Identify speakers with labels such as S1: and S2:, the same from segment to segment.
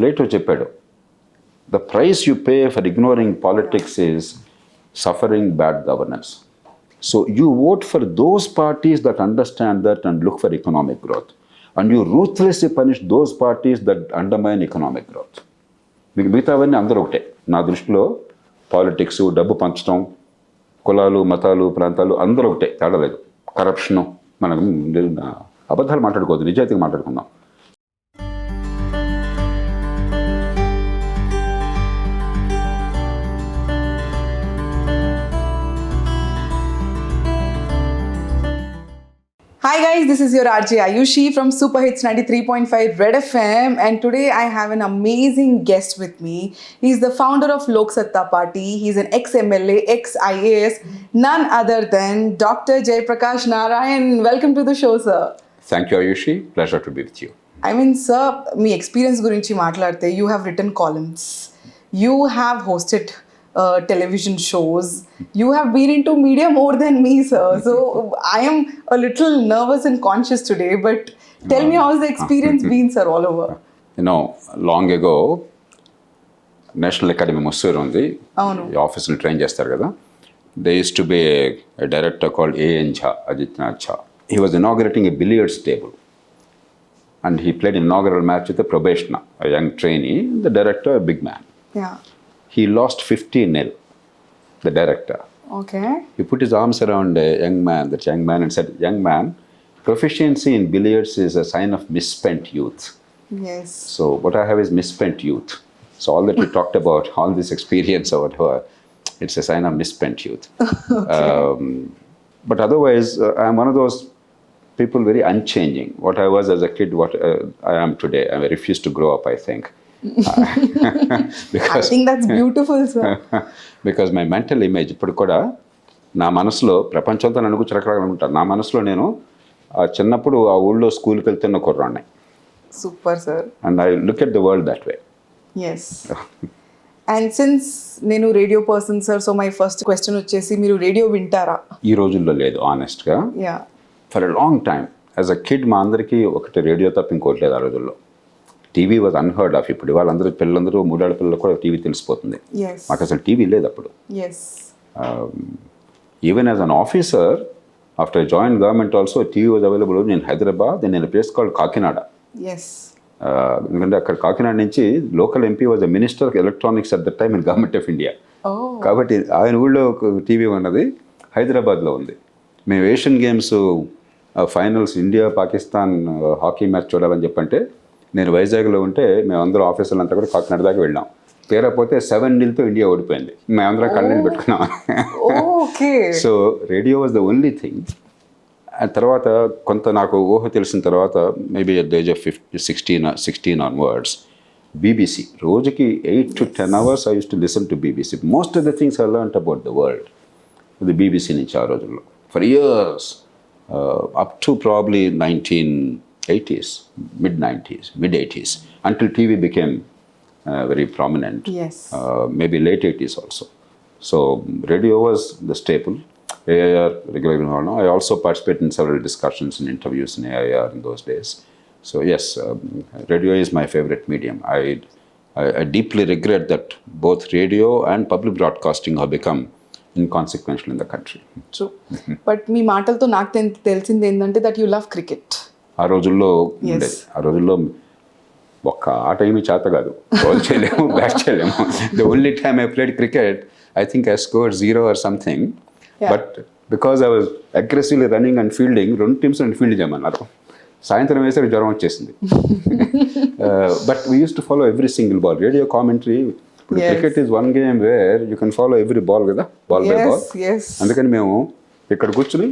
S1: Plato చెప్పాడు, the price you pay for ignoring politics is suffering bad governance. So you vote for those parties that understand that and look for economic growth. And you ruthlessly punish those parties that undermine economic growth. మీకు మిగతావన్నీ అందరూ ఒకటే. నా దృష్టిలో politics, డబ్బు పంచడం, కులాలు, మతాలు, ప్రాంతాలు అందరూ ఒకటే, తేడా లేదు. కరప్షను, మనం అబద్ధాలు మాట్లాడుకోవద్దు, నిజాయితీగా మాట్లాడుకుందాం.
S2: Hi guys, this is your RJ Ayushi from Super Hits 93.5 Red FM, and today I have an amazing guest with me. He's the founder of Lok Satta Party. He's an ex-MLA, ex-IAS, none other than Dr. Jayaprakash Narayan. Welcome to the show, sir.
S1: Thank you, Ayushi. Pleasure to be with you.
S2: I mean, sir, me experience గురించి మాట్లాడితే, you have written columns, you have hosted television shows, you have been into media more than me, sir. So I am a little nervous and conscious today, but tell me, how has the experience been, sir, all over?
S1: You know, long ago, National Academy Mussoorie ఉంది, ఈ ఆఫీస్ని train చేస్తారు కదా. There used to be a director called A.N. Jha, Adityanath Jha. He was inaugurating a billiards table. And he played an inaugural match with a probationer, a young trainee, the director, a big man.
S2: Yeah.
S1: He lost 15-0, the director.
S2: Okay.
S1: He put his arms around that young man, and said, young man, proficiency in billiards is a sign of misspent youth.
S2: Yes.
S1: So what I have is misspent youth. So all that we talked about, all this experience or whatever, it's a sign of misspent youth. Okay. But otherwise, I'm one of those people very unchanging. What I was as a kid, what I am today. I refuse to grow up, I think.
S2: I think that's beautiful, sir.
S1: Because my mental image, ఇప్పుడు కూడా నా మనసులో ప్రపంచంతో నన్ను చురకరాలనుకుంటాను. నా మనసులో నేను చిన్నప్పుడు ఆ ఊళ్ళో స్కూల్కి వెళ్తున్న కుర్రాడిని.
S2: Super sir.
S1: And I look at the world that way.
S2: Yes. And since నేను radio person sir, so my first question వచ్చేసి, మీరు రేడియో వింటారా?
S1: ఈ రోజుల్లో లేదు, ఆనెస్ట్గా.
S2: Yeah.
S1: For a long time as a kid మా అందరికీ ఒకటి రేడియో తప్ప ఇంకోటి లేదు ఆ రోజుల్లో. TV was unheard of. ఇప్పుడు వాళ్ళందరూ పిల్లలందరూ, మూడేళ్ల పిల్లలు కూడా టీవీ తెలిసిపోతుంది. మాకు అసలు టీవీ లేదు అప్పుడు. Even as an officer, after join government also TV was available in Hyderabad, in place called Kakinada. ఎందుకంటే అక్కడ కాకినాడ నుంచి local MP was a minister of electronics at the time in government of India. కాబట్టి ఆయన ఊళ్ళో ఒక టీవీ ఉన్నది, హైదరాబాద్లో ఉంది. మేము Asian games finals India Pakistan hockey match చూడాలని చెప్పంటే, నేను వైజాగ్లో ఉంటే మేమందరూ ఆఫీసర్లంతా కూడా కాకినాడ దాకా వెళ్ళాం. తీరపోతే 7-0 ఇండియా ఓడిపోయింది. మేమందరం కళ్ళని పెట్టుకున్నాం. So radio was the only thing. ఆ తర్వాత కొంత నాకు ఊహ తెలిసిన తర్వాత, maybe at the age of 16 onwards, BBC. రోజుకి 8 to 10 hours I used to listen to BBC. Most of the things I learnt about the world, the BBC నుంచి ఆ రోజుల్లో. For years, up to probably 1980s, mid-80s, until TV became very prominent.
S2: Yes.
S1: Maybe late 80s also. So radio was the staple. AIR regularly. I also participated in several discussions and interviews in AIR in those days. So yes, radio is my favorite medium. I deeply regret that both radio and public broadcasting have become inconsequential in the country.
S2: So, but మీ మాటలతో నాకు తెలిసింది ఏంటంటే that you love cricket.
S1: ఆ రోజుల్లో ఉండేది. ఆ రోజుల్లో ఒక్క ఆట ఏమీ చేత కాదు, బాల్ చేయలేము, బ్యాట్ చేయలేము. The only time I played cricket, I think I scored 0 or something. But because I was aggressively running and fielding, 2 teams field చేయమన్నారు. సాయంత్రం వేసరికి జ్వరం వచ్చేసింది. But we use to follow every single ball. Radio commentary, ఇప్పుడు cricket is one game where you can follow every ball కదా, ball by ball. అందుకని మేము ఇక్కడ కూర్చుని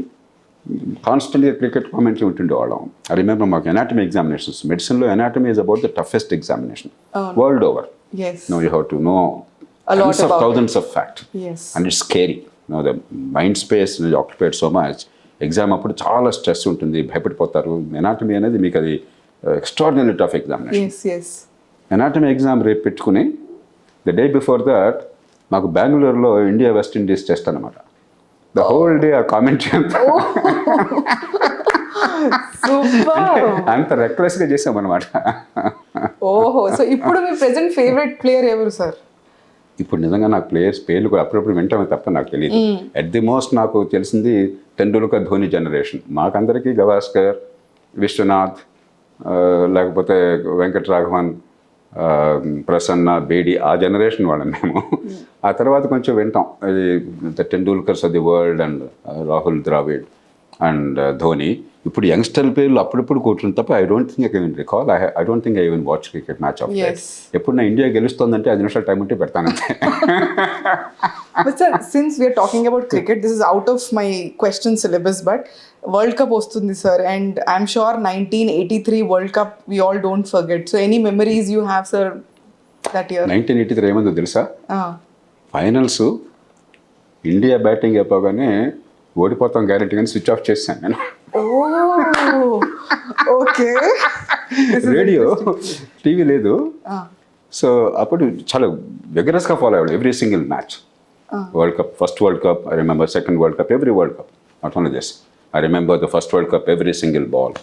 S1: కాన్స్టెంట్గా క్రికెట్ కామెంటరీ ఉంటుండేవాళ్ళం. ఐ రిమెంబర్ మాకు ఎనాటమీ ఎగ్జామినేషన్స్, మెడిసిన్లో anatomy is about the toughest examination world over. Now you have to know tens of thousands of facts. And it's scary. The mind space is occupied so much. Exam అప్పుడు చాలా stress ఉంటుంది, భయపడిపోతారు. Anatomy అనేది మీకు అది extraordinary tough examination. Anatomy exam రేపు పెట్టుకుని the day before that మాకు బెంగళూరులో ఇండియా వెస్ట్ ఇండీస్ టెస్ట్ అనమాట. The whole day a commentary.
S2: Super.
S1: అంత రెక్లెస్గా చేసామన్నమాట.
S2: ఓహో, సో ఇప్పుడు మీ ప్రెసెంట్ ఫేవరెట్ ప్లేయర్ ఎవరు సార్?
S1: ఇప్పుడు నిజంగా నాకు ప్లేయర్స్ పేర్లు కూడా అప్పుడప్పుడు వింటామే తప్ప నాకు తెలియదు. అట్ ది మోస్ట్ నాకు తెలిసింది టెండూల్కర్, ధోని జనరేషన్. మాకందరికీ గవాస్కర్, విశ్వనాథ్, లేకపోతే వెంకటరాఘవన్, ప్రసన్న, బేడి, ఆ జనరేషన్ వాళ్ళం మేము. ఆ తర్వాత కొంచెం వింటాం ఇది the Tendulkars of the world and Rahul Dravid and Dhoni. ఇప్పుడు యంగ్స్టర్ పేర్లు అప్పుడప్పుడు కూర్చుని తప్ప I don't think I can recall. I don't think I even watch cricket match of life. ఎప్పుడు నా ఇండియా గెలుస్తుందంటే 5 నిమిషాలు టైం ఉంటే పెడతానంతే.
S2: But sir, since we are talking about cricket, this is out of my question syllabus, but World Cup వస్తుంది sir, and I'm sure 1983 World Cup we all don't forget. So any memories you have sir that year?
S1: 1983 ఏమందో తెలుసా? Finals India batting అయిపోగానే ఓడిపోతాం guarantee కానీ switch off చేశాను నేను.
S2: Okay.
S1: Radio, TV లేదు. So అప్పుడు చాలా విగరస్గా ఫాలో అయ్యాడు every single match. World cup, first world cup I remember, second world cup, every world cup, not only this. I remember the first world cup, every single ball.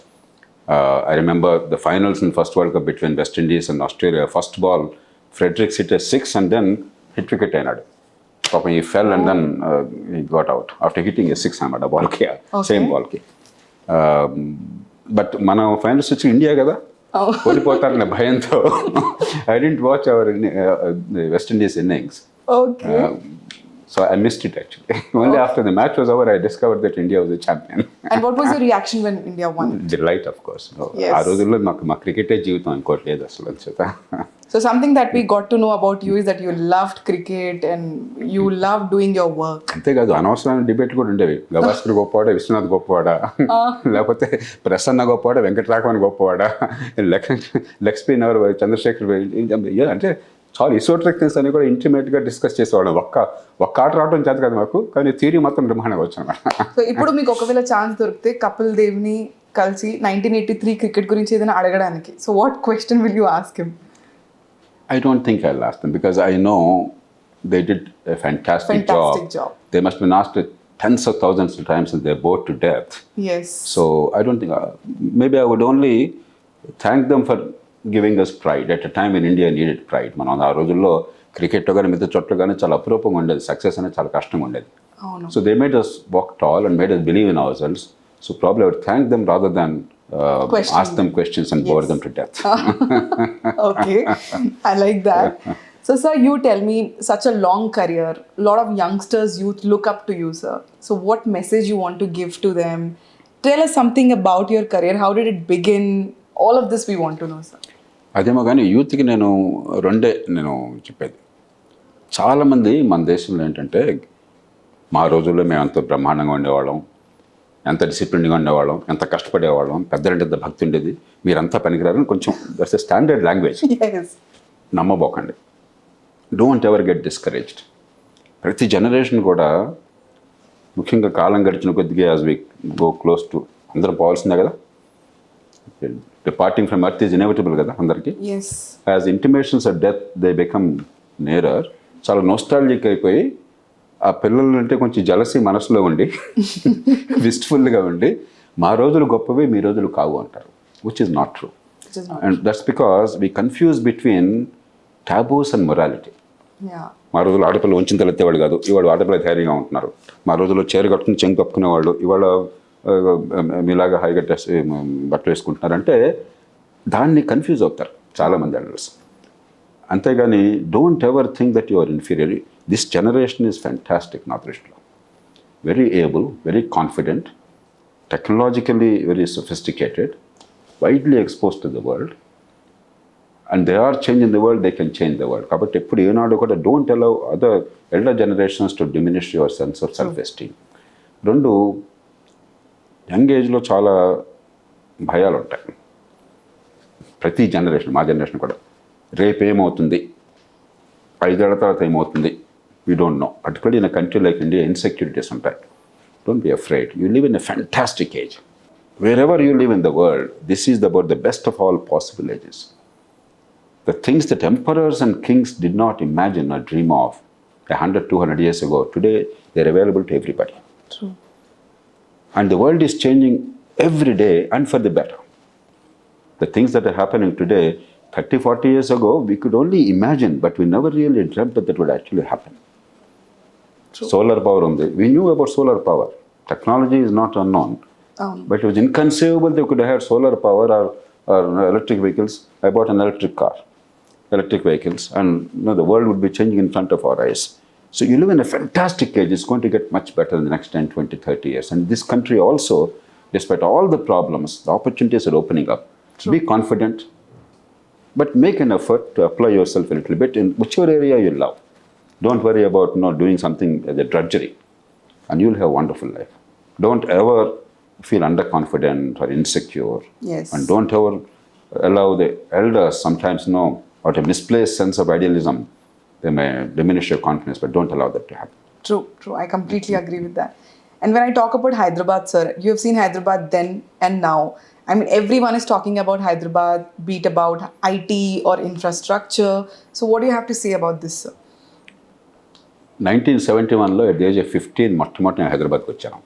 S1: I remember the finals in first world cup between West Indies and Australia. First ball Fredericks hit 6 and then hit wicket అయినాడు. పాపం he fell and then he got out after hitting a 6 అన్నమాట బాల్కి, same బాల్కి. But మనం finals వచ్చి India కదా, ఓడిపోతారనే భయంతో I didn't watch our West Indies innings. So I missed it actually. Only after the match was over, I discovered that India was the champion.
S2: And what was your reaction when India won?
S1: Delight, of course. ఆ రోజుల్లో మా క్రికెటే జీవితం, ఇంకోటి లేదు అసలు అని చెప్పా.
S2: So something that we got to know about you is that you loved cricket and you loved doing your work.
S1: అంతేకాదు, అనవసరమైన డిబేట్లు కూడా ఉండేవి. గవాస్కర్ గొప్పవాడా, విశ్వనాథ్ గొప్పవాడా, లేకపోతే ప్రసన్న గొప్పవాడా, వెంకటరాఘవన్ గొప్పవాడా, లెగ్ స్పిన్ ఎవరు, చంద్రశేఖర్, అంటే చాలా ఇసోట్రిక్ థింగ్స్ అని కూడా ఇంటిమేట్గా డిస్కస్ చేసేవాళ్ళం. ఒక్క ఆట రావడం చేత కదా మాకు, కానీ థియరీ మాత్రం బ్రహ్మాండంగా వచ్చాను.
S2: సో ఇప్పుడు మీకు ఒకవేళ ఛాన్స్ దొరికితే కపిల్ దేవ్ని కలిసి 1983 క్రికెట్ గురించి ఏదైనా అడగడానికి, so what question will you ask him?
S1: I don't think I'll ask them because I know they did a fantastic job. They must have been asked it tens of thousands of times and they're bored to death.
S2: Yes.
S1: So I don't think, maybe I would only thank them for giving us pride at a time when India needed pride. మనం ఆ రోజుల్లో cricket కానీ మిగతా చోట్ల కానీ చాలా అపురూపంగా ఉండేది, సక్సెస్ అనేది చాలా కష్టంగా ఉండేది. So they made us walk tall and made us believe in ourselves. So probably I would thank them rather than ask them questions and bore them to death.
S2: Okay, I like that. So sir, you tell me, such a long career, a lot of youngsters, youth look up to you sir. So what message you want to give to them? Tell us something about your career. How did it begin? All of this we want to know sir.
S1: అదేమో కానీ యూత్కి నేను చెప్పేది, చాలామంది మన దేశంలో ఏంటంటే, మా రోజుల్లో మేము ఎంత బ్రహ్మాండంగా ఉండేవాళ్ళం, ఎంత డిసిప్లిన్గా ఉండేవాళ్ళం, ఎంత కష్టపడేవాళ్ళం, పెద్దలంటే ఎంత భక్తి ఉండేది, మీరంతా పనికిరారని కొంచెం దట్స్ ఎ స్టాండర్డ్ లాంగ్వేజ్. నమ్మబోకండి. Don't ever get discouraged. ప్రతి జనరేషన్ కూడా, ముఖ్యంగా కాలం గడిచిన కొద్దిగా as we go close to, అందరం పోవాల్సిందే కదా, departing from earth is inevitable కదా అందరికీ. As intimations of death they become nearer. చాలా నోస్టాలజిక్ అయిపోయి ఆ పిల్లలు అంటే కొంచెం జలసి మనసులో ఉండి విస్ట్ఫుల్గా ఉండి మా రోజులు గొప్పవి మీ రోజులు కావు అంటారు, which is not true. And that's because we confuse between taboos and morality. మా రోజుల్లో ఆడపిల్లలు వంచిన తలెత్తేవాళ్ళు కాదు, ఇవాళ ఆడపిల్ల ధైర్యంగా ఉంటున్నారు. మా రోజుల్లో చీర కట్టుకుని చెంగు కప్పుకునేవాళ్ళు, ఇవాళ మీలాగా హైగా డ్రెస్ బట్టలు వేసుకుంటున్నారంటే దాన్ని కన్ఫ్యూజ్ అవుతారు చాలామంది ఎల్డర్స్. అంతేగాని don't ever think that you are inferior. This generation is fantastic నా దృష్టిలో. Very able, very confident, technologically very sophisticated, widely expose to the world, and they are change in the world, they can change the world. కాబట్టి ఎప్పుడు ఏనాడు కూడా don't allow other elder generations to diminish your sense of self esteem. రెండు, young ఏజ్లో చాలా భయాలు ఉంటాయి ప్రతి జనరేషన్, మా జనరేషన్ కూడా. రేపు ఏమవుతుంది, 5 ఏళ్ల తర్వాత ఏమవుతుంది, we don't know. Particularly in a country like India insecurities ఉంటాయి. Don't be afraid. You live in a fantastic age. Wherever you live in the world, this is about the best of all possible ages. The things that emperors and kings did not imagine or dream of 100-200 years ago, today they're available to everybody.
S2: True.
S1: And the world is changing every day and for the better. The things that are happening today, 30, 40 years ago, we could only imagine, but we never really dreamt that would actually happen.
S2: True.
S1: Solar power we knew about solar power. Technology is not unknown. But it was inconceivable they could have solar power or electric vehicles. I bought an electric car, electric vehicles, and the world would be changing in front of our eyes. So you live in a fantastic age. It's going to get much better in the next 10, 20, 30 years. And this country also, despite all the problems, the opportunities are opening up. True. Be confident, but make an effort to apply yourself a little bit in whichever area you love. Don't worry about not doing something as a drudgery, and you'll have a wonderful life. Don't ever feel underconfident or insecure.
S2: Yes.
S1: And don't ever allow the elders sometimes or a misplaced sense of idealism. They may diminish your confidence, but don't allow that to happen.
S2: True. I completely agree with that. And when I talk about Hyderabad, sir, you have seen Hyderabad then and now. I mean, everyone is talking about Hyderabad, be it about IT or infrastructure. So what do you have to say about this, sir?
S1: 1971లో at the age of 15 మొట్టమొదటి నేను హైదరాబాద్కి వచ్చాను.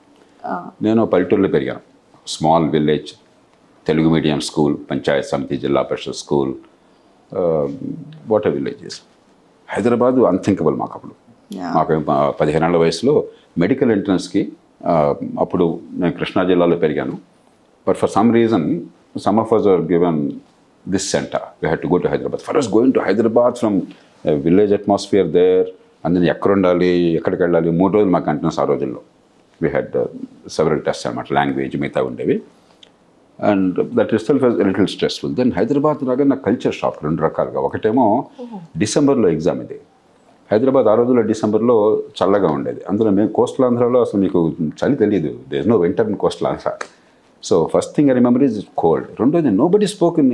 S1: నేను పల్లెటూరులో పెరిగాను. Small village, Telugu medium school, Panchayat సమితి, జిల్లా పరిషత్ school, what ఆ విలేజెస్. హైదరాబాద్ అన్థింకబుల్ మాకు అప్పుడు. మాకు 15 ఏళ్ల వయసులో మెడికల్ ఎంట్రన్స్కి అప్పుడు నేను కృష్ణా జిల్లాలో పెరిగాను. But for some reason some of us were given this center. We had to go to Hyderabad. For us going to Hyderabad from a village atmosphere there, and then ఎక్కడ ఉండాలి, ఎక్కడికి వెళ్ళాలి, 3 రోజులు మాకు కంటిన్యూస్ ఆ రోజుల్లో. We had several tests అనమాట, language మిగతా ఉండేవి. And that itself a little stressful. Then Hyderabad రాగా నాకు కల్చర్ షాక్ 2 రకాలుగా. ఒకటేమో డిసెంబర్లో ఎగ్జామ్ ఇది. హైదరాబాద్ ఆ రోజుల్లో డిసెంబర్లో చల్లగా ఉండేది. అందులో మేము కోస్టల్ ఆంధ్రాలో అసలు మీకు చలి తెలియదు. There is no winter in coastal Andhra. So first thing I remember is cold. రెండోది నోబడీ స్పోక్ ఇన్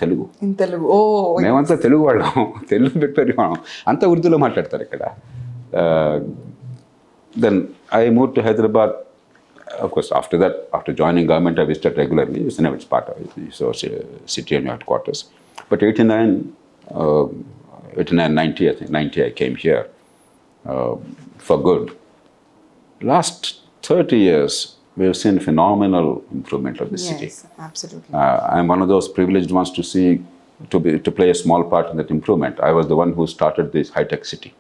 S1: తెలుగు. మేమంతా తెలుగు వాళ్ళం, తెలుగు పెట్టుకోవడం అంతా ఉర్దూలో మాట్లాడతారు ఇక్కడ. Then I move to Hyderabad. Of course, after that, after joining government, I visited regularly. It's part of it. So, city and headquarters. But 89, 90, I think, 90 I came here for good. Last 30 years, we have seen phenomenal improvement of the city.
S2: Yes, absolutely.
S1: I'm one of those privileged ones to play a small part in that improvement. I was the one who started this high-tech city.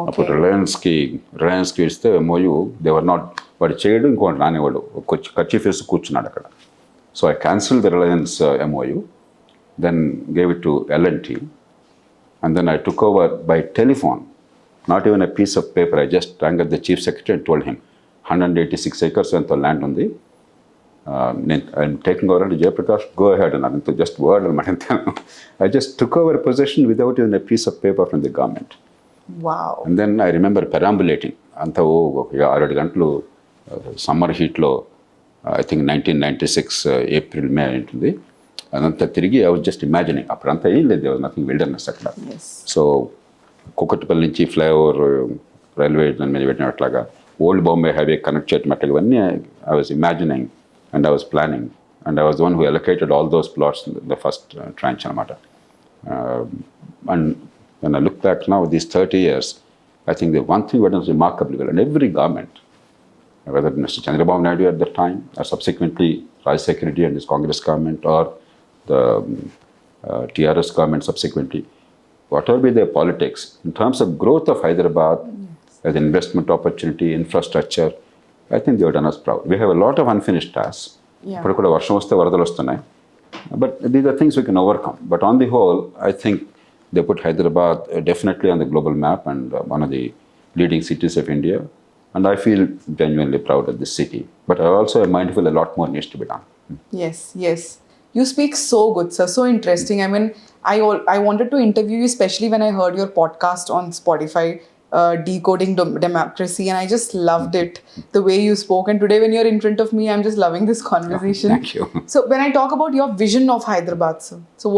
S1: అప్పుడు రిలయన్స్కి ఇస్తే MOU, they were not, వాడు చేయడు, ఇంకోటి రానివాడు, kerchief వేసి కూర్చున్నాడు అక్కడ. So I cancel the Reliance MOU, then gave it to L&T, and then I took over by telephone, not even a piece of paper. I just rang at the chief secretary and told him 186 acres ఎంతో land ఉంది, నేను I'm taking over అంటే Jayaprakash go ahead అన్నారు. ఇంత just word అనమాట. I just took over position without even a piece of paper from the government.
S2: Wow.
S1: And then I remember perambulating. అంతా 6 గంటలు summer హీట్లో, ఐ థింక్ 1996 ఏప్రిల్ మే ఉంటుంది. అదంతా తిరిగి ఐ వాజ్ జస్ట్ ఇమాజినింగ్. అప్పుడంతా ఏం లేదు, దేర్ వాజ్ నథింగ్ విల్డర్నెస్ అక్కడ. సో కుకట్పల్లి నుంచి ఫ్లైఓవర్ రైల్వే దాని మీద పెట్టినట్లాగా ఓల్డ్ బాంబే హైవే కనెక్ట్ చేయటం అట్లా ఇవన్నీ I was imagining and I was planning. And I was one who allocated all those plots the first tranche అనమాట. And when I look back now, these 30 years, I think the one thing that was remarkably well, and every government, whether Mr. Chandrababu Naidu at that time, or subsequently Rajశేఖర్ Reddy and his Congress government, or the TRS government subsequently, whatever be their politics, in terms of growth of Hyderabad, as an investment opportunity, infrastructure, I think they have done us proud. We have a lot of unfinished tasks. ఇప్పుడు కూడా వర్షం వస్తే వరదలు వస్తున్నాయి. But these are things we can overcome. But on the whole, I think they put Hyderabad definitely on the global map and one of the leading cities of India. And I feel genuinely proud of this city. But I also am mindful a lot more needs to be done.
S2: Yes. You speak so good, sir. So interesting. I mean, I wanted to interview you, especially when I heard your podcast on Spotify, Decoding Democracy, and I just loved it, the way you spoke. And today when you're in front of me, I'm just loving this conversation.
S1: Thank you.
S2: So when I talk about your vision of Hyderabad, sir, so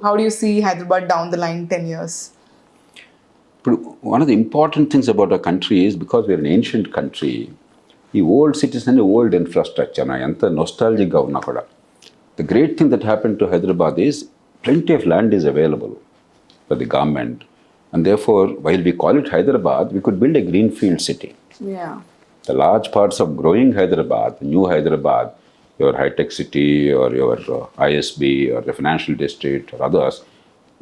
S2: how do you see Hyderabad down the line 10 years?
S1: One of the important things about our country is because we're an ancient country, the old cities and the old infrastructure, anta nostalgic ga unna kuda. The great thing that happened to Hyderabad is plenty of land is available for the government. And therefore, while we call it Hyderabad, we could build a greenfield city.
S2: Yeah.
S1: The large parts of growing Hyderabad, the new Hyderabad, your high-tech city or your ISB or the financial district or others,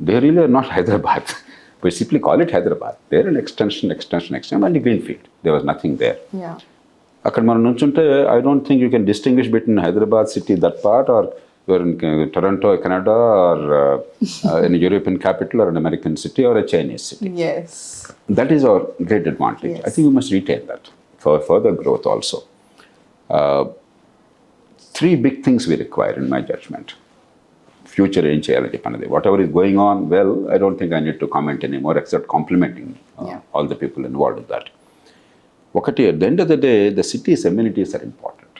S1: they really are not Hyderabad. We simply call it Hyderabad. They're an extension, and a greenfield. There was nothing there.
S2: Yeah.
S1: అక్కడ మనం నుంచుంటే I don't think you can distinguish between Hyderabad city that part or your in Toronto Canada or in European capital or an American city or a Chinese city.
S2: Yes.
S1: That is our great advantage.
S2: Yes.
S1: I think we must retain that for further growth also. Three big things we require in my judgment. Future ఏం చేయాలి చెప్పన్నది. Whatever is going on, well, I don't think I need to comment anymore except complimenting all the people involved in that. ఒకటి, at the end of the day, the city's amenities are important.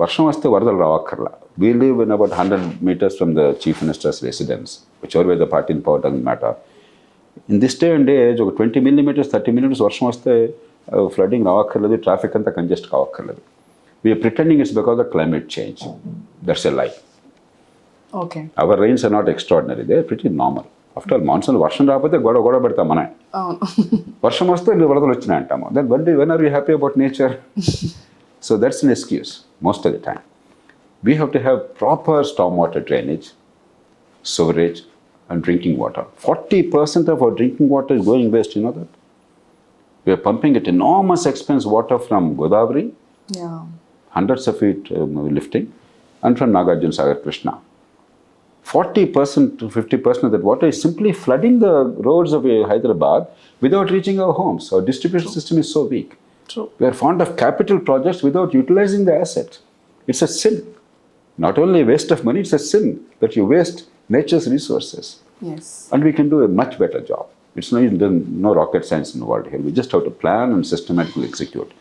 S1: వర్షం వస్తే వరదలు రావక్కర్లా. We live in about 100 meters from the chief minister's residence, whichever way the party in power doesn't matter. In this day and age, ఒక 20 millimeters, 30 millimeters వర్షం వస్తే flooding రావక్కర్లేదు, traffic అంతా congest కావక్కర్లేదు. We are pretending it's because of climate change. That's a lie.
S2: Okay.
S1: Our rains are not extraordinary. They are pretty normal. After all, monsoon వర్షం రాకపోతే గొడవ పెడతాం మనం. వర్షం వస్తే వరదలు వచ్చినాయి అంటాము. Then when are we happy about nature? So that's an excuse most of the time. We have to have proper stormwater drainage, sewerage, and drinking water. 40% of our drinking water is going waste, you know that? We are pumping at enormous expense water from Godavari,
S2: Yeah.
S1: hundreds of feet lifting, and from Nagarjuna Sagar Krishna. 40% to 50% of that water is simply flooding the roads of Hyderabad without reaching our homes. Our distribution system is so weak.
S2: True.
S1: We are fond of capital projects without utilizing the asset. It's a sin. Not only a waste of money, it's a sin that you waste nature's resources.
S2: Yes.
S1: And we can do a much better job. It's no rocket science in the world here. We just have to plan and systematically execute.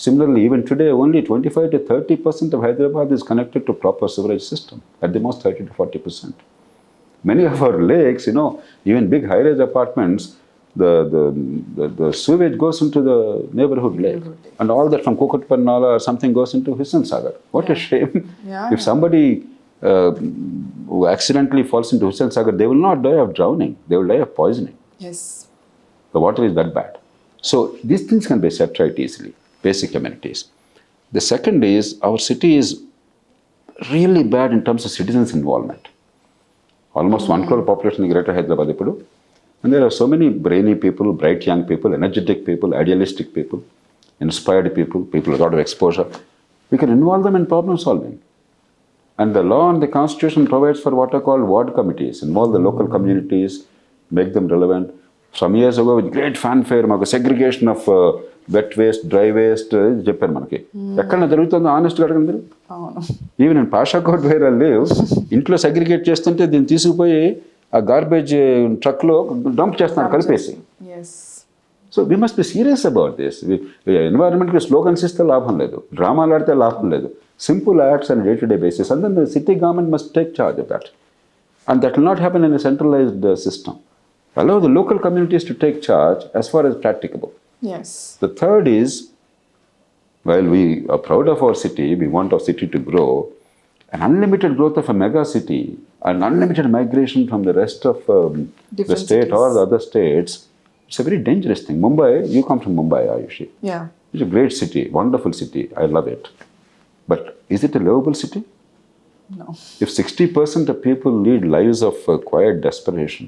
S1: Similarly, even today, only 25 to 30% of Hyderabad is connected to proper sewerage system. At the most, 30 to 40%. Many of our lakes, even big high-rise apartments, the sewage goes into the neighborhood lake. And all that from Kukatpannala or something goes into Hussain Sagar. What a shame.
S2: Yeah.
S1: If somebody who accidentally falls into Hussain Sagar, they will not die of drowning. They will die of poisoning.
S2: Yes.
S1: The water is that bad. So these things can be set right easily. Basic amenities. The second is our city is really bad in terms of citizens' involvement. Almost 1 crore population in Greater Hyderabad. And there are so many brainy people, bright young people, energetic people, idealistic people, inspired people, people with a lot of exposure. We can involve them in problem solving. And the law and the constitution provides for what are called ward committees. Involve the local communities, make them relevant. Some years ago, with great fanfare, segregation of wet waste, dry waste, చెప్పారు మనకి. ఎక్కడ జరుగుతుందో ఆనెస్ట్గా అడగండి మీరు. Even in Pashakot where I live, ఇంట్లో segregate చేస్తుంటే దీన్ని తీసుకుపోయి ఆ గార్బేజ్ ట్రక్లో డంప్ చేస్తున్నారు కలిపేసి. So we must be serious about this. ఎన్వైరన్మెంట్కి స్లోగన్స్ ఇస్తే లాభం లేదు, డ్రామాలు ఆడితే లాభం లేదు. Simple acts on a day-to-day basis, and then the city government must take charge of that. And that will not happen in a centralized system. Allow the local communities to take charge as far as practicable.
S2: Yes.
S1: The third is, while we are proud of our city, we want our city to grow, an unlimited growth of a mega city, an unlimited migration from the rest of the state or the other states, it's a very dangerous thing. Mumbai, you come from Mumbai, Ayushi.
S2: Yeah.
S1: It's a great city, wonderful city. I love it. But is it a livable city?
S2: No.
S1: If 60% of people lead lives of quiet desperation,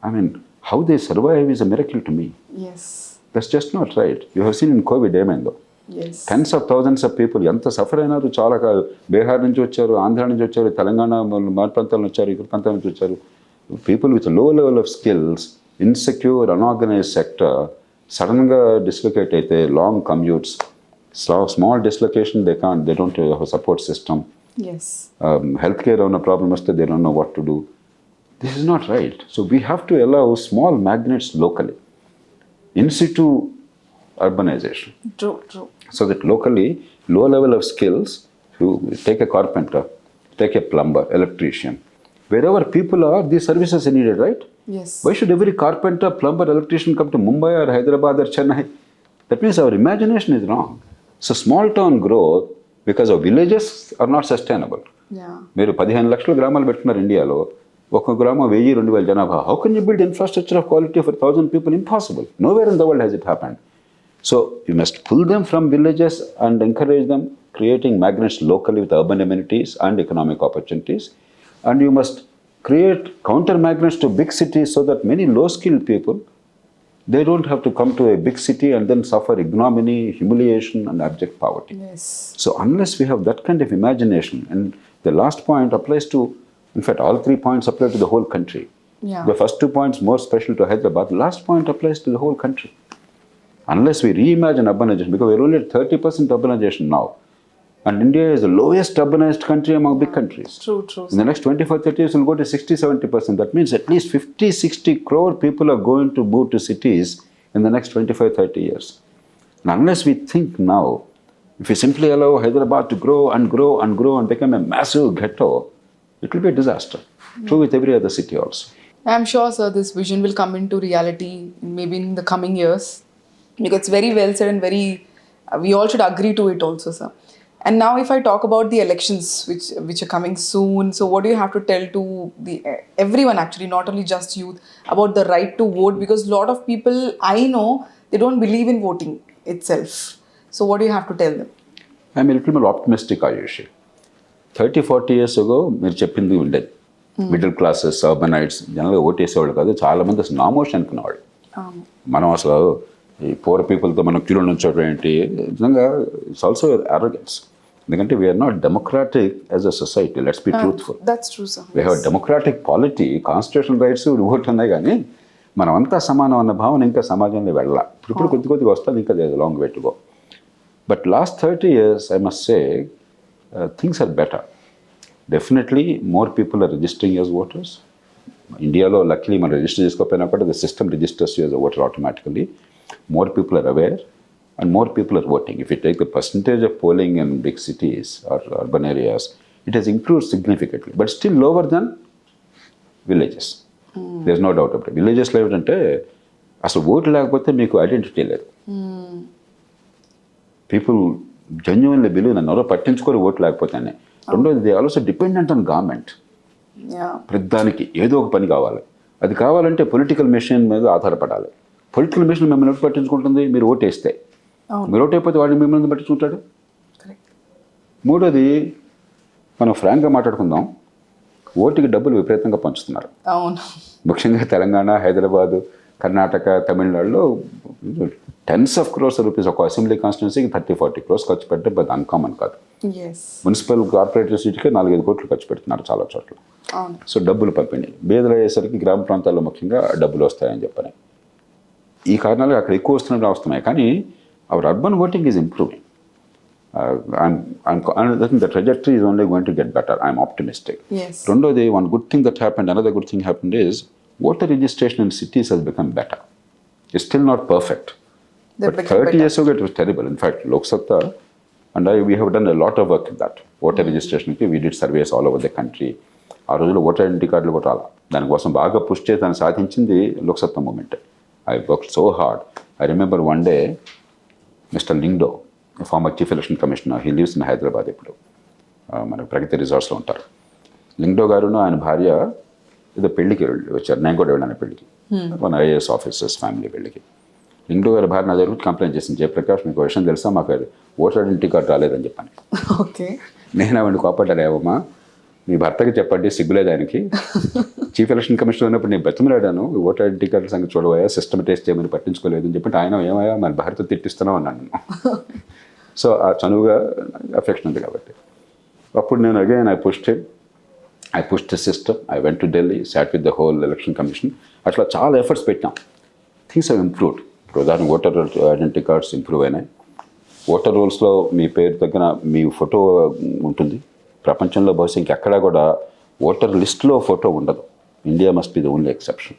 S1: I mean, how they survive is a miracle to me.
S2: Yes.
S1: That's just not right. You have seen in COVID, ఏమైందో.
S2: Yes.
S1: Tens of thousands of people ఎంత suffer అయినారు. చాలా బీహార్ నుంచి వచ్చారు, ఆంధ్ర నుంచి వచ్చారు, తెలంగాణ మార్ ప్రాంతాల నుంచి వచ్చారు, ఇక్కడ ప్రాంతాల నుంచి వచ్చారు. People with a low level of skills, insecure, unorganized sector, సడన్గా డిస్లొకేట్ అయితే long commutes, small dislocation, they don't have a support system.
S2: Yes.
S1: Healthcare on a problem, they don't know what to do. This is not right. So we have to allow small magnets locally. In situ urbanization.
S2: True.
S1: So that locally, low level of skills, you take a carpenter, take a plumber, electrician. Wherever people are, these services are needed, right?
S2: Yes.
S1: Why should every carpenter, plumber, electrician come to Mumbai or Hyderabad or Chennai? That means our imagination is wrong. So small town growth, because our villages are not sustainable.
S2: Yeah.
S1: మీరు 15 లక్షల గ్రామాలు పెట్టుకున్నారు ఇండియాలో, ఒక గ్రామం 1000-2000 జనాభా. How can you build infrastructure of quality for 1,000 people? Impossible. Nowhere in the world has it happened. So you must pull them from villages and encourage them, creating magnets locally with urban amenities and economic opportunities. And you must create counter magnets to big cities so that many low-skilled people, they don't have to come to a big city and then suffer ignominy, humiliation, and abject poverty.
S2: Yes.
S1: So unless we have that kind of imagination, and the last point applies to, in fact, all 3 points apply to the whole country.
S2: Yeah.
S1: The first 2 points more special to Hyderabad. The last point applies to the whole country. Unless we reimagine urbanization, because we're only at 30% urbanization now. And India is the lowest urbanized country among big countries.
S2: True.
S1: In the next 25, 30 years, we'll go to 60-70%. That means at least 50-60 crore people are going to move to cities in the next 25-30 years. And unless we think now, if we simply allow Hyderabad to grow and become a massive ghetto, it will be a disaster. True with every other city also.
S2: I'm sure, sir, this vision will come into reality maybe in the coming years. Because it's very well said and we all should agree to it also, sir. And now if I talk about the elections which are coming soon, so what do you have to tell to everyone actually, not only just youth, about the right to vote? Because a lot of people I know, they don't believe in voting itself. So what do you have to tell them?
S1: I'm a little more optimistic, Ayushi. 30-40 years ago, మీరు చెప్పింది ఉండేది. Middle classes, అర్బనైట్స్ జనరల్గా ఓటేసేవాళ్ళు కాదు. చాలామంది అసలు నామోషి అనుకునేవాళ్ళు. మనం అసలు ఈ పూర్ పీపుల్తో మనం క్యూలో నుంచోవడం ఏంటి, నిజంగా ఇట్స్ ఆల్సో అరోగెన్స్. ఎందుకంటే we're not democratic as a society. Let's be truthful.
S2: That's true, sir.
S1: We have democratic polity, constitutional rights, vote ఉన్నాయి, కానీ మనం అంతా సమానం అన్న భావన ఇంకా సమాజంలో వెళ్ళాలి. ఇప్పుడు కొద్దిగా వస్తుంది, ఇంకా long way to go. But last 30 years, I must say, things are better. Definitely more people are registering as voters. ఇండియాలో లక్కీలీ మనం రిజిస్టర్ చేసుకోకపోయినా కూడా the system registers you as a voter automatically. More people are aware and more people are voting. If you take the percentage of polling in big cities or urban areas, it has improved significantly, but still lower than villages. There's no doubt about it. Villagesలో ఏమిటంటే అసలు vote లేకపోతే మీకు identity లేదు. People genuinely believe నన్ను ఎవరో పట్టించుకోరు vote లేకపోతేనే. రెండోది, they also dependent on government. ప్రతిదానికి ఏదో ఒక పని కావాలి. అది కావాలంటే పొలిటికల్ మెషిన్ మీద ఆధారపడాలి. పొలిటికల్ మెషిన్ మిమ్మల్ని ఎవరు పట్టించుకుంటుంది? మీరు ఓటేస్తే. మీరు ఓటైపోతే వాడిని మిమ్మల్ని పట్టించుకుంటాడు. మూడోది, మనం ఫ్రాంక్గా మాట్లాడుకుందాం, ఓటుకి డబ్బులు విపరీతంగా పంచుతున్నారు. ముఖ్యంగా తెలంగాణ, హైదరాబాదు, కర్ణాటక, తమిళనాడులో టెన్స్ ఆఫ్ క్రోర్స్ రూపీస్ ఒక అసెంబ్లీ కాన్స్టిట్యున్సీకి 30-40 crores ఖర్చు పెట్టడం పెద్ద అన్కామన్ కాదు. మున్సిపల్ కార్పొరేటర్ సీట్కి 4-5 కోట్లు ఖర్చు పెడుతున్నారు చాలా చోట్ల. సో డబ్బులు పంపిణీ బేదలు అయ్యేసరికి గ్రామ ప్రాంతాల్లో ముఖ్యంగా డబ్బులు వస్తాయని చెప్పని ఈ కారణాలు అక్కడ ఎక్కువ వస్తున్నాయి. కానీ our urban voting is improving. the trajectory is only going to get better. I'm optimistic. రెండోది, one good thing that happened, another good thing happened is voter registration in cities has become better. It's still not perfect. But 30 years ago it was terrible. In fact, Lok Satta and we have done a lot of work in that. Voter registration, we did surveys all over the country. ఆ రోజుల్లో voter identity కార్డులు కొట్టాలి. దానికోసం బాగా push చేసి దాన్ని సాధించింది లోక్ సత్తా moment. I worked so hard. I remember one day, Mr. Lingdo, former Chief Election Commissioner, he lives in Hyderabad ఇప్పుడు, మన ప్రగతి రిసార్ట్స్లో ఉంటారు. లింగ్డో గారును ఆయన భార్య ఏదో పెళ్లికి వచ్చారు. నేను కూడా వెళ్ళాను పెళ్లికి, మన ఐఏఎస్ ఆఫీసర్స్ ఫ్యామిలీ పెళ్లికి. లింగ్డో గారి భార్య నా దగ్గర కంప్లైంట్ చేసింది, జయప్రకాష్ మీకు విషయం తెలుసా, మాకు ఓటర్ ఐడెంటిటీ కార్డు రాలేదని చెప్పాను. నేను ఆవిడ కోపడ్డాను, ఏమమ్మా మీ భర్తకి చెప్పండి, సిగ్గులేదు ఆయనకి. చీఫ్ ఎలక్షన్ కమిషనర్ ఉన్నప్పుడు నేను బతిమలాడాను, ఓటర్ ఐడెంటిటీ కార్డు సంగతి చూడబోయా, సిస్టమటైజ్ చేయమని పట్టించుకోలేదు అని చెప్పి ఆయన ఏమయ్యా మన భార్యతో తిట్టిస్తున్నావు అన్నాను. సో ఆ చనువుగా అఫెక్షన్ ఉంది కాబట్టి అప్పుడు నేను again I pushed the system. I went to Delhi, sat with the whole election commission. అట్లా చాలా ఎఫర్ట్స్ పెట్టాం. Things have improved. ఇప్పుడు ఉదాహరణ ఓటర్ ఐడెంటిటీ కార్డ్స్ ఇంప్రూవ్ అయినాయి. ఓటర్ రోల్స్లో మీ పేరు తగ్గిన మీ ఫోటో ఉంటుంది. ప్రపంచంలో బహుశా ఇంకెక్కడా కూడా ఓటర్ లిస్ట్లో ఫోటో ఉండదు. India must be the only exception.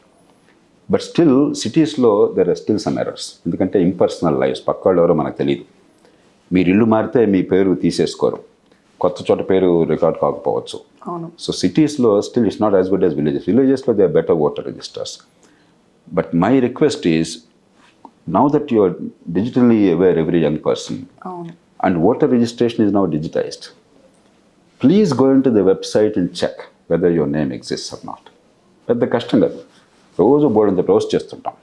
S1: But still సిటీస్లో there are still some errors. ఎందుకంటే ఇంపర్సనల్ లైఫ్స్, పక్క వాళ్ళు ఎవరో మనకు తెలియదు. మీరు ఇల్లు మారితే మీ పేరు తీసేసుకోరు, కొత్త చోట పేరు రికార్డ్ కాకపోవచ్చు. సో సిటీస్లో still it's not as good as విలేజెస్లో they are better voter registers. But my request is, now that you are digitally aware, every young person, and voter registration is now digitized, please go into the website and check whether your name exists or not. పెద్ద కష్టం కదా, రోజు బోర్డంత రోజు చేస్తుంటాం.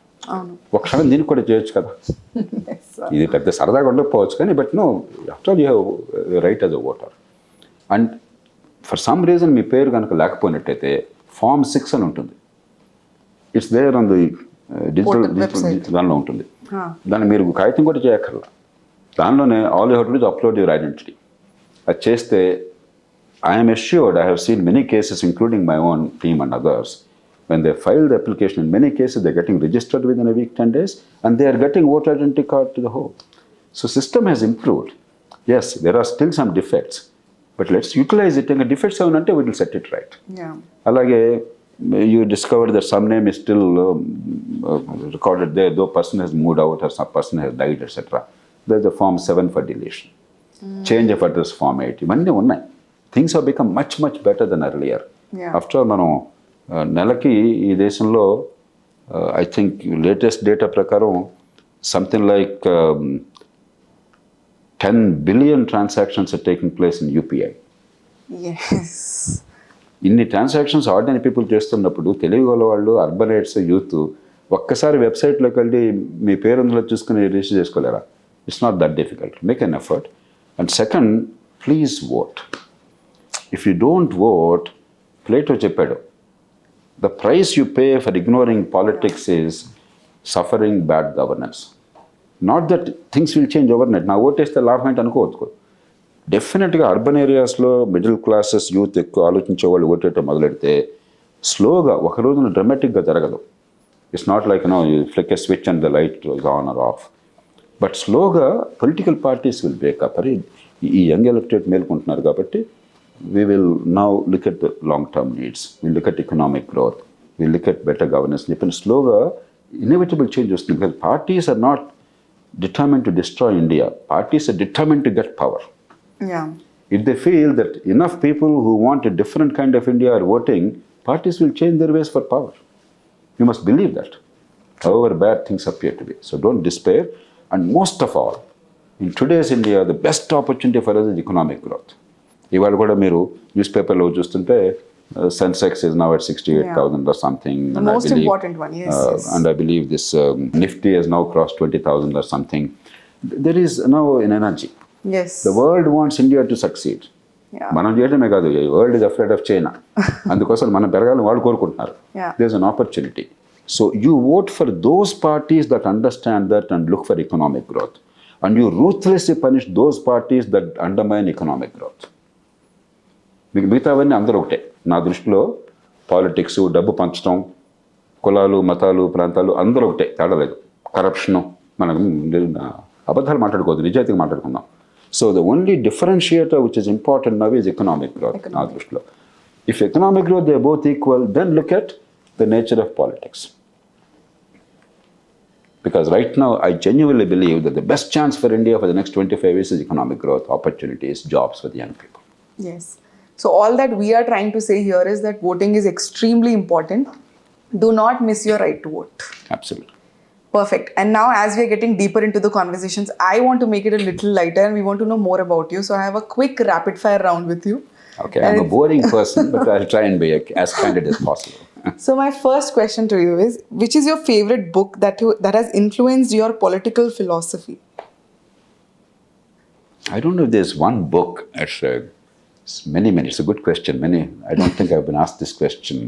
S1: ఒక క్షణం దీనికి కూడా చేయొచ్చు కదా. ఇది పెద్ద సరదాగా ఉండకపోవచ్చు కానీ but no after all you have right as a voter. And for some reason మీ పేరు కనుక లేకపోయినట్టయితే ఫామ్ 6 అని ఉంటుంది. It's there on the digital దానిలో ఉంటుంది. దాన్ని మీరు కాగితం కూడా చేయక్కర్లా, దానిలోనే all you have to do is upload your identity. అది చేస్తే I'm assured, I have seen many cases including my own team and others, when they file the application, in many cases they're getting registered within a week, 10 days, and they are getting voter identity card to the home. So system has improved. Yes, there are still some defects, but let's utilize it. And defects are we will set it right.
S2: Yeah.
S1: Alage, you discovered that some name is still recorded there, though person has moved out or some person has died, etc. There's a form 7 for deletion. Change of address form 8. Ivanni unnai. Things have become much, much better than earlier.
S2: Yeah.
S1: After all, మనం నెలకి ఈ దేశంలో I think latest data ప్రకారం something like 10 billion transactions are taking place in UPI.
S2: Yes.
S1: ఇన్ని transactions ordinary people చేస్తున్నప్పుడు తెలివిగల వాళ్ళు, అర్బనైట్స్, youth ఒక్కసారి వెబ్సైట్లోకి వెళ్ళి మీ పేరు అందులో చూసుకుని రిజిస్టర్ చేసుకోలేరా? It's not that difficult. Make an effort. And second, please vote. If you don't vote, Plato చెప్పాడు, the price you pay for ignoring politics is suffering bad governance. Not that things will change overnight. నా ఓటేస్తే లాభం ఏంటి అనుకోవచ్చు. డెఫినెట్గా urban ఏరియాస్లో middle classes, youth ఎక్కువ ఆలోచించే వాళ్ళు ఓటేయటం మొదలెడితే స్లోగా ఒక రోజున డ్రమాటిక్గా జరగదు. It's not like you flick a switch and the light is on or off. But స్లోగా పొలిటికల్ పార్టీస్ విల్ బ్రేకప్. అరే ఈ యంగ్ ఎలక్టరేట్ మేల్కొంటున్నారు కాబట్టి we will now look at the long-term needs. We'll look at economic growth. We'll look at better governance. And slower, inevitable changes because parties are not determined to destroy India. Parties are determined to get power.
S2: Yeah.
S1: If they feel that enough people who want a different kind of India are voting, parties will change their ways for power. You must believe that, however bad things appear to be. So don't despair. And most of all, in today's India, the best opportunity for us is economic growth. ఇవాళ కూడా మీరు news పేపర్లో చూస్తుంటే Sensex is now at 68,000 or something.
S2: The most important one, yes.
S1: And I believe this Nifty has now crossed 20,000 or something. There is now an energy.
S2: Yes.
S1: The world wants India to succeed.
S2: Yeah.
S1: మనం చేయడమే కాదు, world is afraid of China. అందుకోసం మనం పెరగాలని వాళ్ళు కోరుకుంటున్నారు. There is an opportunity. So you vote for those parties that understand that and look for economic growth. And you ruthlessly punish those parties that undermine economic growth. మీకు మిగతావన్నీ అందరూ ఒకటే. నా దృష్టిలో పాలిటిక్స్, డబ్బు పంచడం, కులాలు, మతాలు, ప్రాంతాలు అందరూ ఒకటే, తేడా లేదు. కరప్షను, మనం అబద్ధాలు మాట్లాడుకోవద్దు, నిజాయితీగా మాట్లాడుకుందాం. So the only differentiator which is important now is economic growth నా దృష్టిలో. If economic growth they both equal, then look at the nature of politics. Because right now, I genuinely believe that the best chance for India for the next 25 years is economic growth, opportunities, jobs for the young people.
S2: Yes. So all that we are trying to say here is that voting is extremely important. Do not miss your right to vote.
S1: Absolutely.
S2: Perfect. And now as we are getting deeper into the conversations, I want to make it a little lighter and we want to know more about you. So I have a quick rapid fire round with you.
S1: Okay, I'm a boring person, but I'll try and be as candid as possible.
S2: So my first question to you is, which is your favorite book that has influenced your political philosophy?
S1: I don't know if there's one book. It's many. It's a good question. I don't think I've been asked this question.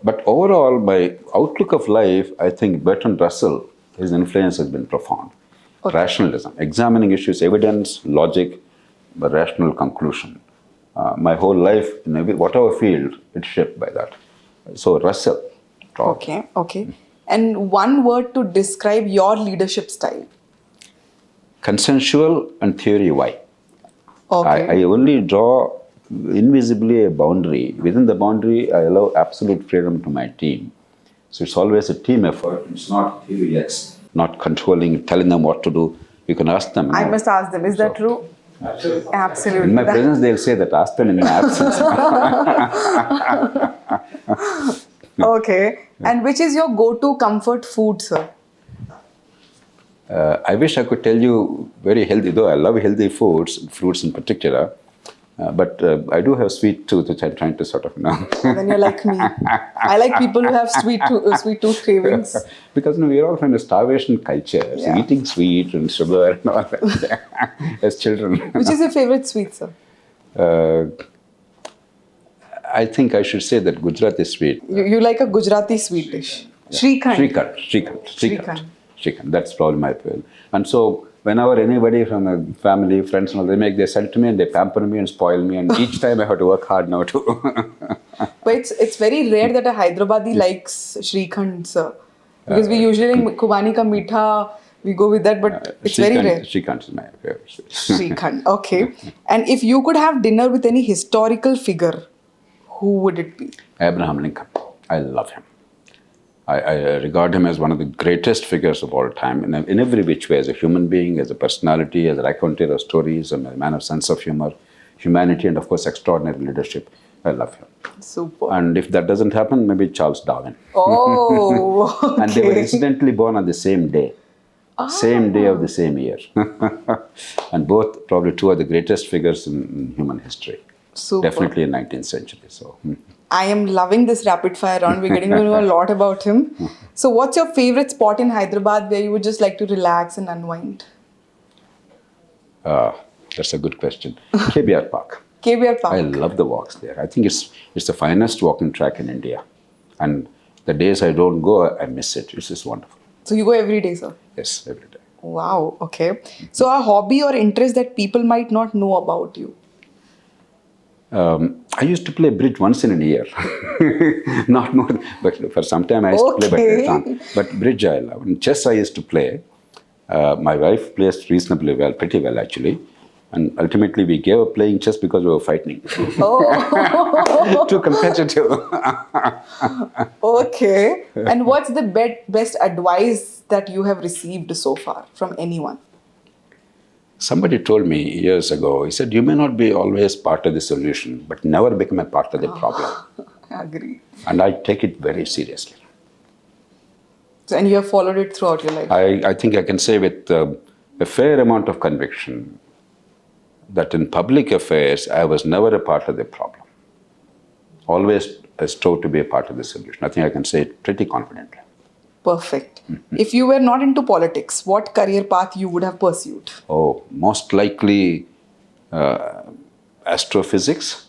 S1: But overall, my outlook of life, I think Bertrand Russell, his influence has been profound. Okay. Rationalism, examining issues, evidence, logic, but rational conclusion. My whole life, in whatever field, it's shaped by that. So Russell.
S2: Okay. And one word to describe your leadership style?
S1: Consensual and theory why.
S2: Okay.
S1: I only draw invisibly a boundary. Within the boundary, I allow absolute freedom to my team. So it's always a team effort. It's not theory, not controlling, telling them what to do. You can ask them.
S2: I must ask them. Is that true? Absolutely.
S1: In my presence, they'll say that. Ask them in my absence.
S2: Okay. And which is your go-to comfort food, sir?
S1: I wish I could tell you very healthy, though I love healthy foods, fruits in particular. But I do have sweet tooth, which I'm trying to sort of
S2: Then you're like me. I like people who have sweet tooth cravings.
S1: Because we're all from a starvation culture, so
S2: Yeah.
S1: eating sweet and sugar and all that as children.
S2: Which is your favorite sweet, sir?
S1: I think I should say that Gujarati sweet.
S2: You like a Gujarati sweet dish. Shrikhand.
S1: Shrikhand. That's probably my favorite. And so whenever anybody from a family, friends, and all, they sell to me and they pamper me and spoil me, and each time I have to work hard now to.
S2: But it's very rare that a Hyderabadi likes Shrikhand, sir. Because we usually like Khubani ka meetha, we go with that, but it's very rare.
S1: Shrikhand is my favorite sweet.
S2: Shrikhand, okay. And if you could have dinner with any historical figure, who would it be?
S1: Abraham Lincoln. I love him. I regard him as one of the greatest figures of all time in every which way, as a human being, as a personality, as a raconteur of stories, and a man of sense of humor, humanity, and of course extraordinary leadership. I love him.
S2: Super.
S1: And if that doesn't happen, maybe Charles Darwin.
S2: Oh, okay.
S1: And they were incidentally born on the same day. Same day of the same year. And both probably two of the greatest figures in human history.
S2: Super.
S1: Definitely in 19th century. So.
S2: I am loving this rapid fire round. We're getting to know a lot about him. So what's your favorite spot in Hyderabad where you would just like to relax and unwind?
S1: That's a good question. KBR Park.
S2: KBR Park.
S1: I love the walks there. I think it's the finest walking track in India. And the days I don't go, I miss it. It's just wonderful.
S2: So you go every day, sir?
S1: Yes, every day.
S2: Wow, okay. So a hobby or interest that people might not know about you?
S1: I used to play bridge once in a year. Not more, but for some time I used to play. But bridge I love. And chess I used to play. My wife plays reasonably well, pretty well actually. And ultimately we gave up playing chess because we were fighting.
S2: Oh.
S1: Too competitive.
S2: Okay. And what's the best advice that you have received so far from anyone?
S1: Somebody told me years ago, he said, you may not be always part of the solution, but never become a part of the problem.
S2: I agree.
S1: And I take it very seriously.
S2: So, and you have followed it throughout your life?
S1: I think I can say with a fair amount of conviction that in public affairs, I was never a part of the problem. Always I strove to be a part of the solution. I think I can say it pretty confidently.
S2: Perfect. If you were not into politics, what career path you would have pursued?
S1: Oh, most likely astrophysics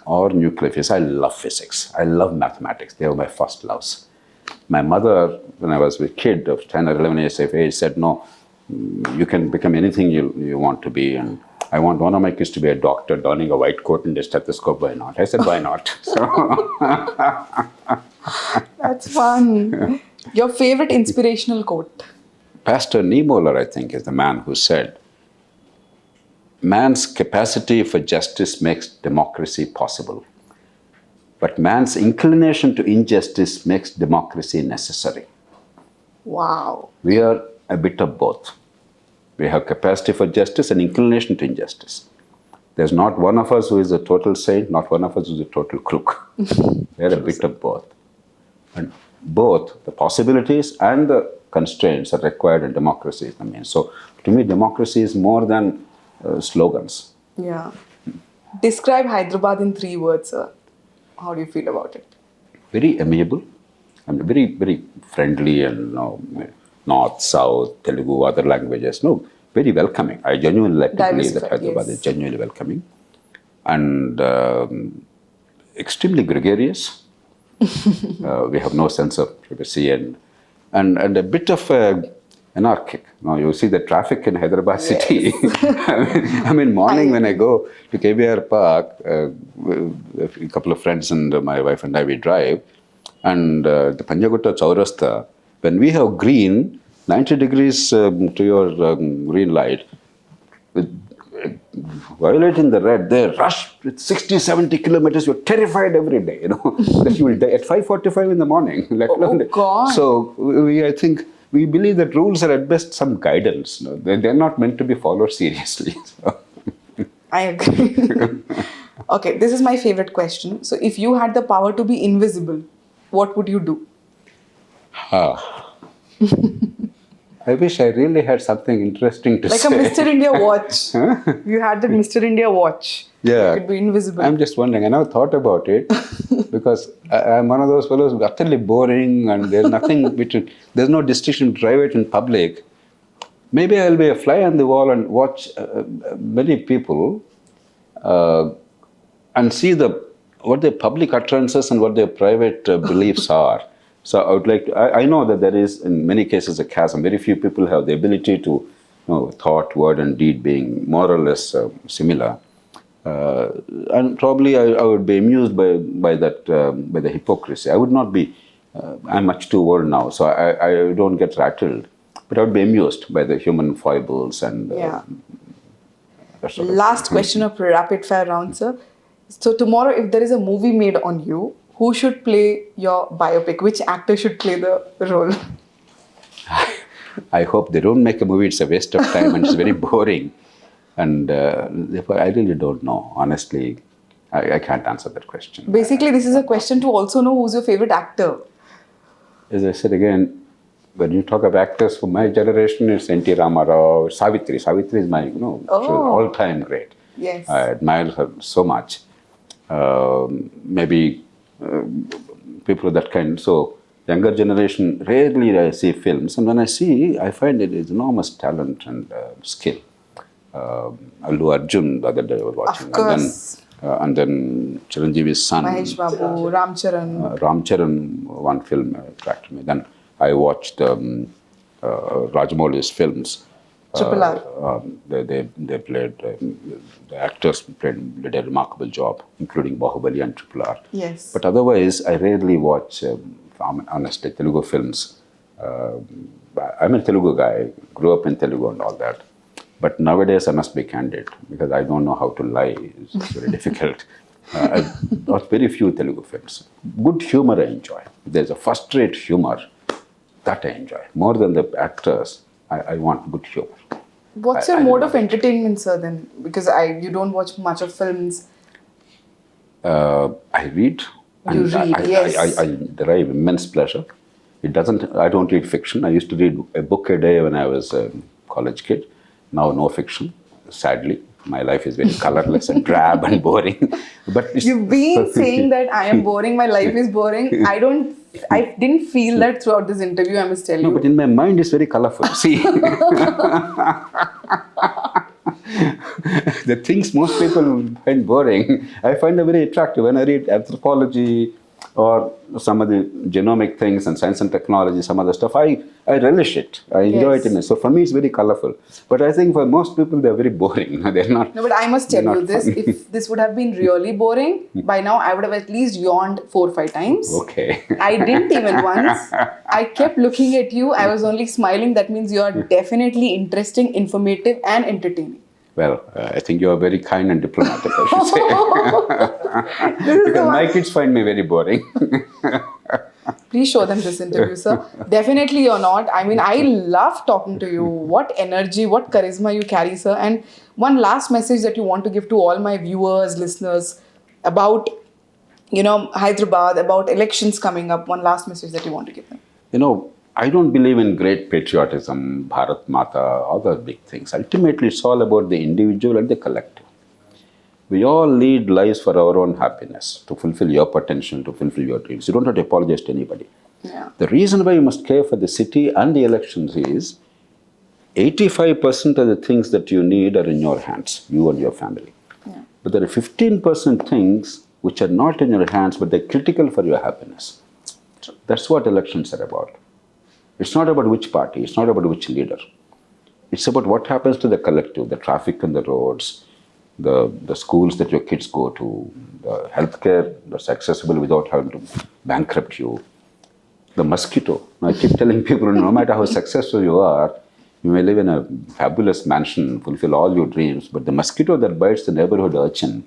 S1: or nuclear physics. I love physics. I love mathematics. They were my first loves. My mother, when I was a kid of 10 or 11 years of age, said, no, you can become anything you want to be. And I want one of my kids to be a doctor, donning a white coat and a stethoscope. Why not? I said, why not? So
S2: That's fun. Your favorite inspirational quote?
S1: Pastor Niemöller, I think, is the man who said, man's capacity for justice makes democracy possible, but man's inclination to injustice makes democracy necessary.
S2: Wow.
S1: We are a bit of both. We have capacity for justice and inclination to injustice. There's not one of us who is a total saint, not one of us who is a total crook. We are a bit of both. And both the possibilities and the constraints are required in democracy. So to me, democracy is more than slogans.
S2: Yeah. Describe Hyderabad in 3 words, sir. How do you feel about it?
S1: Very amiable, and very, very friendly, and north, south, Telugu, other languages. No, very welcoming. I genuinely like to believe that Hyderabad is genuinely welcoming. And extremely gregarious. We have no sense of privacy and a bit of anarchic. Now you see the traffic in Hyderabad city. I mean, morning when I go to KBR Park, a couple of friends and my wife and I, we drive, and the Panjagutta Chaurasta, when we have green, 90 degrees to your green light, violating the red, they rush with 60, 70 kilometers. You're terrified every day, that you will die at 5:45 in the morning.
S2: God.
S1: So I think we believe that rules are at best some guidance. They're not meant to be followed seriously. So.
S2: I agree. Okay, this is my favorite question. So if you had the power to be invisible, what would you do?
S1: I wish I really had something interesting to
S2: Like
S1: say.
S2: a Mr. India watch. You had that Mr. India watch.
S1: Yeah.
S2: You could be invisible.
S1: I'm just wondering. I never thought about it because I'm one of those fellows who's utterly boring and there's nothing between, there's no distinction drive it in public. Maybe I'll be a fly on the wall and watch many people and see what their public utterances and what their private beliefs are. So I would like to, I know that there is in many cases a chasm. Very few people have the ability to, thought, word and deed being more or less similar. And probably I would be amused by that, by the hypocrisy. I would not be, I'm much too old now, so I don't get rattled. But I would be amused by the human foibles and that sort of
S2: Last question of rapid fire round, sir. So tomorrow, if there is a movie made on you, who should play your biopic? Which actor should play the role?
S1: I hope they don't make a movie. It's a waste of time and it's very boring. And therefore, I really don't know. Honestly, I can't answer that question.
S2: Basically, this is a question to also know who's your favorite actor.
S1: As I said again, when you talk of actors for my generation, it's N.T. Ramarao, Savitri. Savitri is my, all-time great.
S2: Yes.
S1: I admire her so much. Maybe people of that kind. So younger generation, rarely I see films. And when I see, I find it is enormous talent and skill. Allu Arjun, the other day I was watching.
S2: Of course.
S1: And then Chiranjeevi's son.
S2: Mahesh Babu, Ram Charan.
S1: Ram Charan, one film attracted me. Then I watched Rajamouli's films.
S2: Triple R.
S1: They played, the actors did a remarkable job, including Bahubali and Triple R.
S2: Yes.
S1: But otherwise, I rarely watch, honestly, Telugu films. I'm a Telugu guy, grew up in Telugu and all that. But nowadays, I must be candid because I don't know how to lie. It's very difficult. I watch very few Telugu films. Good humor I enjoy. There's a first-rate humor that I enjoy. More than the actors, I want good humor.
S2: What's your mode of entertainment, sir, then? Because you don't watch much of films.
S1: I read.
S2: You read, yes.
S1: I derive immense pleasure. I don't read fiction. I used to read a book a day when I was a college kid. Now no fiction, sadly. My life is very colorless and drab and boring. But
S2: you've been saying that I am boring, my life is boring. I didn't feel that throughout this interview, I must tell you.
S1: No, but in my mind it's very colorful. See, the things most people find boring, I find them very attractive. When I read anthropology or some of the genomic things and science and technology, some other stuff, I relish it. I enjoy it. So for me, it's very colorful. But I think for most people, they're very boring. They're not.
S2: No, but I must tell you this. If this would have been really boring, by now I would have at least yawned 4 or 5 times.
S1: Okay.
S2: I didn't even once. I kept looking at you. I was only smiling. That means you are definitely interesting, informative and entertaining.
S1: Well, I think you are very kind and diplomatic, I should say. Because my kids find me very boring.
S2: Please show them this interview, sir. Definitely you're not. I mean, I love talking to you. What energy, what charisma you carry, sir. And one last message that you want to give to all my viewers, listeners about, Hyderabad, about elections coming up. One last message that you want to give them.
S1: I don't believe in great patriotism, Bharat Mata, all those big things. Ultimately, it's all about the individual and the collective. We all lead lives for our own happiness, to fulfill your potential, to fulfill your dreams. You don't have to apologize to anybody.
S2: Yeah.
S1: The reason why you must care for the city and the elections is 85% of the things that you need are in your hands, you and your family.
S2: Yeah.
S1: But there are 15% things which are not in your hands, but they're critical for your happiness.
S2: True.
S1: That's what elections are about. It's not about which party, it's not about which leader. It's about what happens to the collective, the traffic on the roads, the schools that your kids go to, the healthcare that's accessible without having to bankrupt you. The mosquito. I keep telling people, no matter how successful you are, you may live in a fabulous mansion, fulfill all your dreams, but the mosquito that bites the neighborhood urchin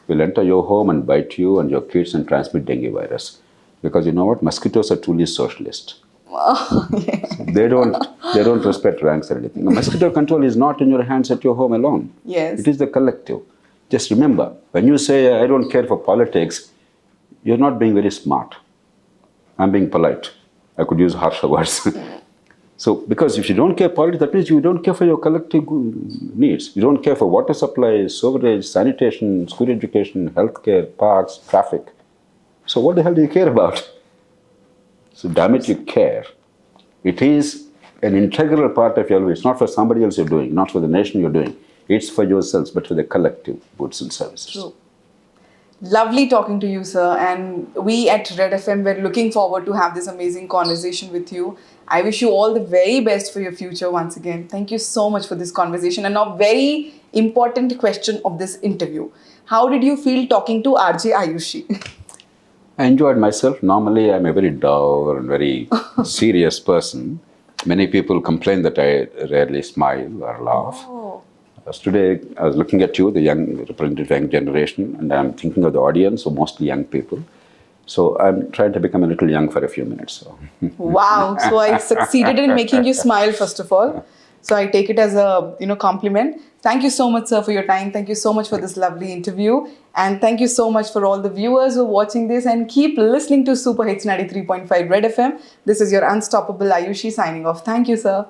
S1: will enter your home and bite you and your kids and transmit dengue virus. Because you know what? Mosquitoes are truly socialist.
S2: Oh, yeah.
S1: They don't respect ranks or anything. The mosquito control is not in your hands at your home alone.
S2: Yes.
S1: It is the collective. Just remember, when you say, I don't care for politics, you're not being very smart. I'm being polite. I could use harsher words. So, because if you don't care politics, that means you don't care for your collective needs. You don't care for water supply, sewerage, sanitation, school education, healthcare, parks, traffic. So, what the hell do you care about? So, damn it, you care. It is an integral part of your life. It's not for somebody else you're doing, not for the nation you're doing. It's for yourselves, but for the collective goods and services.
S2: True. Lovely talking to you, sir. And we at Red FM were looking forward to have this amazing conversation with you. I wish you all the very best for your future once again. Thank you so much for this conversation. And now, very important question of this interview. How did you feel talking to RJ Ayushi?
S1: I enjoyed myself. Normally, I'm a very dour and very serious person. Many people complain that I rarely smile or laugh.
S2: Oh.
S1: As today, I was looking at you, the young, representative young generation, and I'm thinking of the audience, so mostly young people. So I'm trying to become a little young for a few minutes. So.
S2: Wow. So I succeeded in making you smile, first of all. So I take it as a compliment. Thank you so much, sir, for your time. Thank you so much for this lovely interview. And thank you so much for all the viewers who are watching this, and keep listening to Super Hits 93.5 Red FM. This is your unstoppable Ayushi signing off. Thank you, sir.